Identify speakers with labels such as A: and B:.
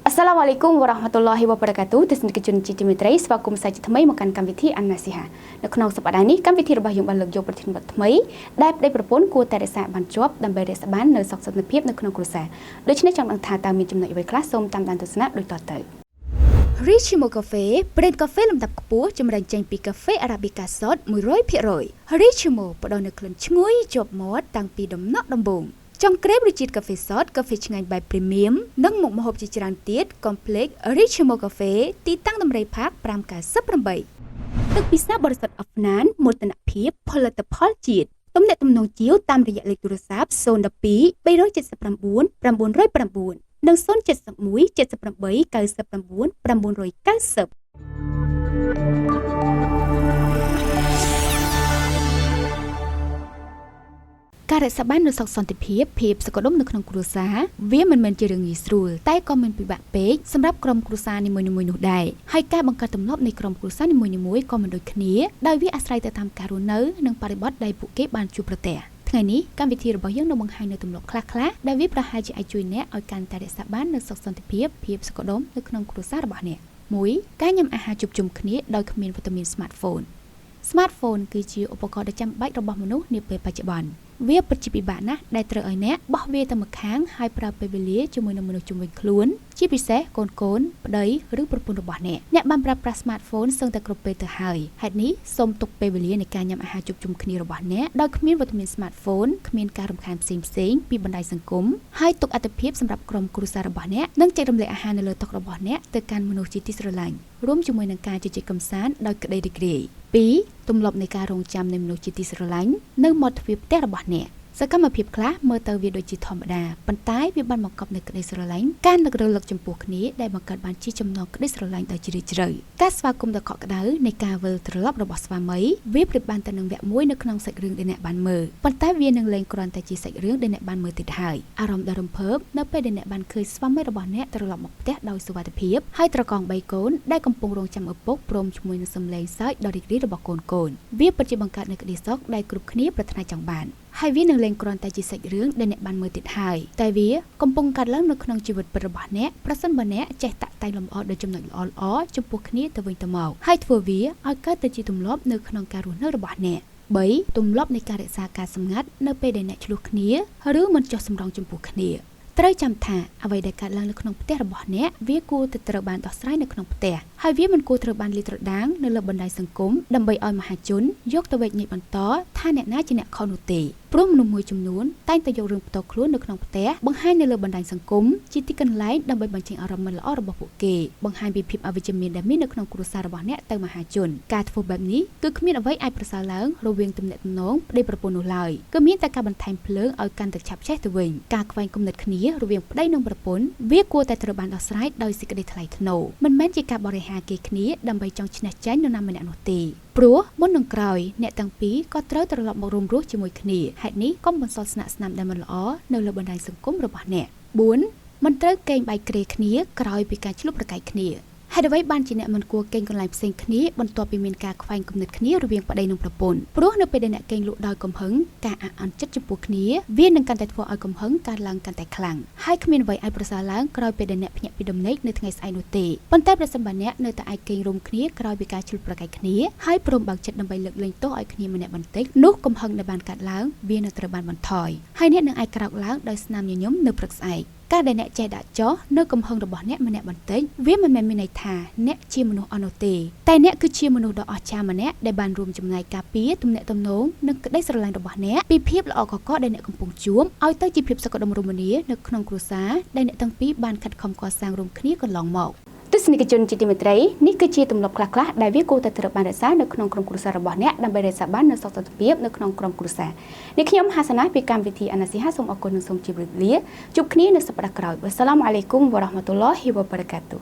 A: Assalamualaikum warahmatullahi wabarakatuh ទស្សនិកជនជាទីមេត្រីស្វាគមន៍សាជាថ្មីមកកាន់កម្មវិធីអានណាស៊ីហានៅក្នុងសប្តាហ៍នេះកម្មវិធីរបស់យើងបានលើកយកប្រធានបទថ្មីដែលប្តីប្រពន្ធគួរតែរក្សាបានជាប់ដើម្បីរក្សាបាននូវសុខសន្តិភាពនៅក្នុងគ្រួសារដូច្នេះចង់ដឹងថាតើមានចំណុចអ្វីខ្លះសូមតាមដានទស្សនាដូចតទៅ Richimo Cafe ប្រេនកាហ្វេលំដាប់ខ្ពស់ចម្រាញ់ចេញពីកាហ្វេ Arabica សុទ្ធ 100% Richimo ផ្ដល់នូវក្លិនឈ្ងុយជាប់មាត់តាំងពីដំណក់ដំបូងចង់ក្រេបរសជាតិកាហ្វេសុទ្ធកាហ្វេឆ្ងាញ់បែប Premium និងមុខម្ហូបជាច្រើនទៀត Complex Richimo Cafe ទីតាំងដំរីផាក 598 ទឹកពិសាបរិសុទ្ធអហ្វណានមោទនភាពផលិតផលជាតិទំនាក់ទំនងជាវតាមរយៈលេខទូរស័ព្ទ 012 379 909 និង 071 78 99 990ការរក្សាបាននូវសុខសន្តិភាពភាពសុខដុមនៅក្នុងគ្រួសារវាមិនមែនជារឿងងាយស្រួលតែក៏មិនពិបាកពេកសម្រាប់ក្រុមគ្រួសារនីមួយៗនោះដែរហើយការបង្កើតទម្លាប់នៃក្រុមគ្រួសារនីមួយៗក៏មិនដូចគ្នាដោយវាអាស្រ័យទៅតាមការរស់នៅនិងបរិបទដែលពួកគេបានជួបប្រទះថ្ងៃនេះកម្មវិធីរបស់យើងនឹងបង្ហាញនូវទម្លាប់ខ្លះៗដែលវាប្រហែលជាអាចជួយអ្នកឲ្យកាន់តែរក្សាបាននូវសុខសន្តិភាពភាពសុខដុមនៅក្នុងគ្រួសាររបស់អ្នក 1. ការញ៉ាំអាហារជួបជុំគ្នាដោយគ្មានវត្តមាន Smartphone គឺជាឧបករណ៍ដ៏ចាំបាច់របស់មនុស្សនាពេលបច្ចុប្បន្នវាពិតជាពិបាកណាស់ដែលត្រូវឲ្យអ្នកបោះវាទៅម្ខាងហើយប្រើពេលវេលាជាមួយនឹងមនុស្សជុំវិញខ្លួនជាពិសេសកូនប្តីឬប្រពន្ធរបស់អ្នកបានប្រើប្រាស់ Smartphone សឹងតែគ្រប់ពេលទៅហើយហេតុនេះសូមទុកពេលវេលានៃការញ៉ាំអាហារជួបជុំគ្នារបស់អ្នកដោយគ្មានវត្តមាន Smartphone គ្មានការរំខានផ្សេងៗពីបណ្ដាញសង្គមហើយទុកអត្ថប្រយោជន៍សម្រាប់ក្រុមគ្រួសាររបស់អ្នកនិងចែករំលែកអាហារនៅលើតុរបស់អ្នកទៅកាន់មនុស្សជាទីស្រឡាញ់រួមជាមួយនឹងការជជែកកម្សាន្តដោយក្តីរីករាយ 2. ទម្លាប់នៃការរងចាំនៃមនុស្សជាទីស្រឡាញ់នៅមាត់ទ្វារផ្ទះរបស់អ្នកសកម្មភាពខ្លះមើលទៅវាដូចជាធម្មតាប៉ុន្តែវាបានបង្កប់នូវក្តីស្រឡាញ់ការនឹករលឹកចំពោះគ្នាដែលបង្កើតបានជាចំណងក្តីស្រឡាញ់ដ៏ជ្រាលជ្រៅការស្វាគមន៍ដ៏កក់ក្ដៅនៃការវិលត្រឡប់របស់ស្វាមីវាប្រៀបបានទៅនឹងវគ្គមួយនៅក្នុងសាច់រឿងដែលអ្នកបានមើលប៉ុន្តែវានឹងលែងគ្រាន់តែជាសាច់រឿងដែលអ្នកបានមើលទៀតហើយអារម្មណ៍ដ៏រំភើបនៅពេលដែលអ្នកបានឃើញស្វាមីរបស់អ្នកត្រឡប់មកផ្ទះដោយសុវត្ថិភាពហើយត្រកង3កូនដែលកំពុងរងចាំឪពុកព្រមជាមួយនឹងសំឡេងសើចដ៏រីករាយរបស់កូនវាពិតជាបង្កើតនូវក្តីសុខដែលគ្រប់គ្នាប្រាថ្នាចង់បានហើយវានឹងលែងគ្រាន់តែជាសាច់រឿងដែលអ្នកបានមើលទៀតហើយតែវាកំពុងកើតឡើងនៅក្នុងជីវិតពិតរបស់អ្នកប្រសិនបើអ្នកចេះតាក់តែងលម្អដោយចំណុចល្អៗចំពោះគ្នាទៅវិញទៅមកហើយធ្វើវាឲ្យកើតទៅជាទម្លាប់នៅក្នុងការរស់នៅរបស់អ្នក 3. ទម្លាប់នៃការរក្សាការសម្ងាត់នៅពេលដែលអ្នកឆ្លោះគ្នាឬមិនចុះសម្រុងចំពោះគ្នាត្រូវចាំថាអ្វីដែលកើតឡើងនៅក្នុងផ្ទះរបស់អ្នកវាគួរតែត្រូវបានដោះស្រាយនៅក្នុងផ្ទះហើយវាមិនគួរត្រូវបានលាតត្រដាងនៅលើបណ្ដាញសង្គមដើម្បីឲ្យមហាជនយកទៅវែកញែកបន្តថាអ្នកណាជាអ្នកខុសនោះទេព្រោះមនុស្សមួយចំនួនតែងតែយករឿងផ្ទាល់ខ្លួននៅក្នុងផ្ទះបង្ហាញនៅលើបណ្ដាញសង្គមជាទីកន្លែងដើម្បីបញ្ចេញអារម្មណ៍មិនល្អរបស់ពួកគេបង្ហាញពីភាពអវិជ្ជមានដែលមាននៅក្នុងគ្រួសាររបស់អ្នកទៅមហាជនការធ្វើបែបនេះគឺគ្មានអ្វីអាចប្រសើរឡើងរវាងទំនាក់ទំនងប្តីប្រពន្ធនោះឡើយគឺមានតែការបន្ថែមភ្លើងឲ្យកាន់តែឆាប់ឆេះទៅវិញការខ្វែងគំនិតគ្នារវាងប្តីនិងប្រពន្ធវាគួរតែត្រូវបានដោះស្រាយដោយសេចក្តីថ្លៃថ្នូរមិនមែនជាការបរិហាគេគ្នាដើម្បីចង់ឈ្នះចាញ់នរណាម្នាក់នោះទេព្រោះមុននឹងក្រោយអ្នកទាំងពីរក៏ត្រូវត្រឡប់មករួមរស់ជាមួយគ្នាហេតុនេះកុំបន្សល់ស្នាក់ស្នាមដែលមិនល្អនៅលើបណ្ដាញសង្គមរបស់អ្នក 4. មិនត្រូវកេងបែកក្រេគ្នាក្រោយពីការឆ្លុះប្រកែកគ្នាហេតុអ្វីបានជាអ្នកមិនគួរកេងកន្លែងផ្សេងគ្នាបន្ទាប់ពីមានការខ្វែងគំនិតគ្នារវាងប្តីនិងប្រពន្ធព្រោះនៅពេលដែលអ្នកកេងលក់ដោយកំហឹងការអាក់អន់ចិត្តចំពោះគ្នាវានឹងកាន់តែធ្វើឲ្យកំហឹងកើតឡើងកាន់តែខ្លាំងហើយគ្មានអ្វីអាចប្រសើរឡើងក្រោយពេលដែលអ្នកភ្ញាក់ពីដំណេកនៅថ្ងៃស្អែកនោះទេប៉ុន្តែប្រសិនបើអ្នកនៅតែអាចកេងរុំគ្នាក្រោយពីការឆ្លុះប្រកែកគ្នាហើយព្រមបើកចិត្តដើម្បីលើកលែងទោសឲ្យគ្នាម្នាក់បន្តិចនោះកំហឹងដែលបានកើតឡើងវានឹងត្រូវបានបន្ថយហើយអ្នកនឹងអាចក្រោកឡើងដោយស្នាមញញឹមនៅព្រឹកស្អែកការដែលអ្នកចេះដាក់ចោះនៅកំហឹងរបស់អ្នកម្នាក់បន្តិចវាមិនមែនមានន័យថាអ្នកជាមនុស្សអន់នោះទេតែអ្នកគឺជាមនុស្សដ៏អស្ចារ្យម្នាក់ដែលបានរួមចំណែកការពារទំនាក់ទំនងនិងក្តីស្រឡាញ់របស់អ្នកពីភាពល្អកកដែលអ្នកកំពុងជួបឲ្យទៅជាភាពសុខដុមរមនានៅក្នុងគ្រួសារដែលអ្នកទាំងពីរបានខិតខំកសាងរួមគ្នាកន្លងមកទស្សនិកជនជាទីមេត្រីនេះគឺជាទម្លាប់ខ្លះៗដែលវាគួរតែត្រូវបានរក្សានៅក្នុងក្រុមគ្រួសាររបស់អ្នកដើម្បីរក្សាបាននូវសុខសន្តិភាពនៅក្នុងក្រុមគ្រួសារនេះខ្ញុំហាសាណាពីកម្មវិធីអាណាស៊ីហាសូមអរគុណនិងសូមជម្រាបលាជួបគ្នានៅសប្តាហ៍ក្រោយអស្សឡាមអាឡៃគុំវ៉ារ៉ាហ្មាតុលឡោះហ៊ីវ៉ាបារកាតុ